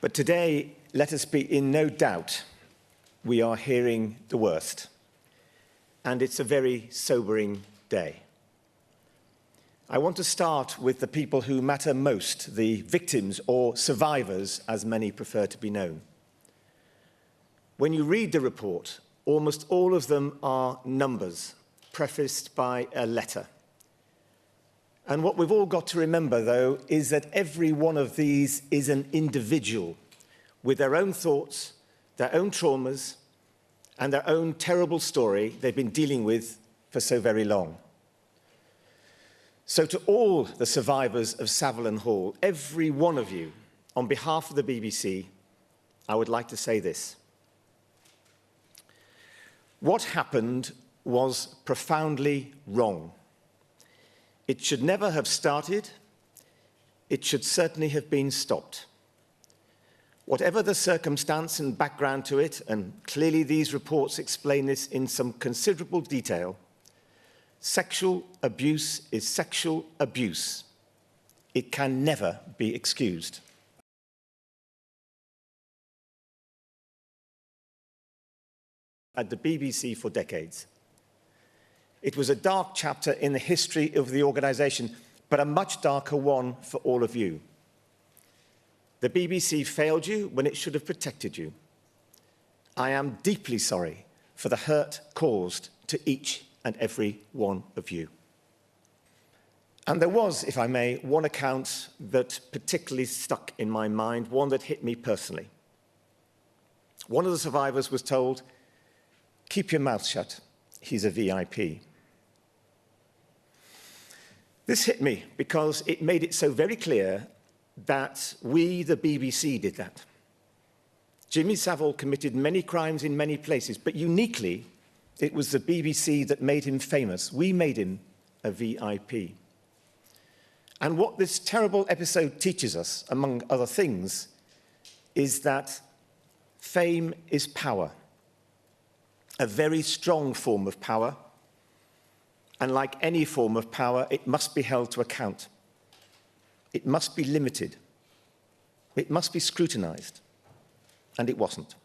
But today, let us be in no doubt, we are hearing the worst. And it's a very sobering day. I want to start with the people who matter most, the victims or survivors, as many prefer to be known. When you read the report, almost all of them are numbers, prefaced by a letter. And what we've all got to remember, though, is that every one of these is an individual with their own thoughts, their own traumas, and their own terrible story they've been dealing with for so very long. So to all the survivors of Savile and Hall, every one of you, on behalf of the BBC, I would like to say this. What happened was profoundly wrong. It should never have started. It should certainly have been stopped. Whatever the circumstance and background to it, and clearly these reports explain this in some considerable detail, sexual abuse is sexual abuse. It can never be excused. At the BBC for decades. It was a dark chapter in the history of the organisation, but a much darker one for all of you. The BBC failed you when it should have protected you. I am deeply sorry for the hurt caused to each and every one of you. And there was, if I may, one account that particularly stuck in my mind, one that hit me personally. One of the survivors was told, "Keep your mouth shut, he's a VIP." This hit me because it made it so very clear that we, the BBC, did that. Jimmy Savile committed many crimes in many places, but uniquely, it was the BBC that made him famous. We made him a VIP. And what this terrible episode teaches us, among other things, is that fame is power. A very strong form of power, and like any form of power, it must be held to account. It must be limited. It must be scrutinised, and it wasn't.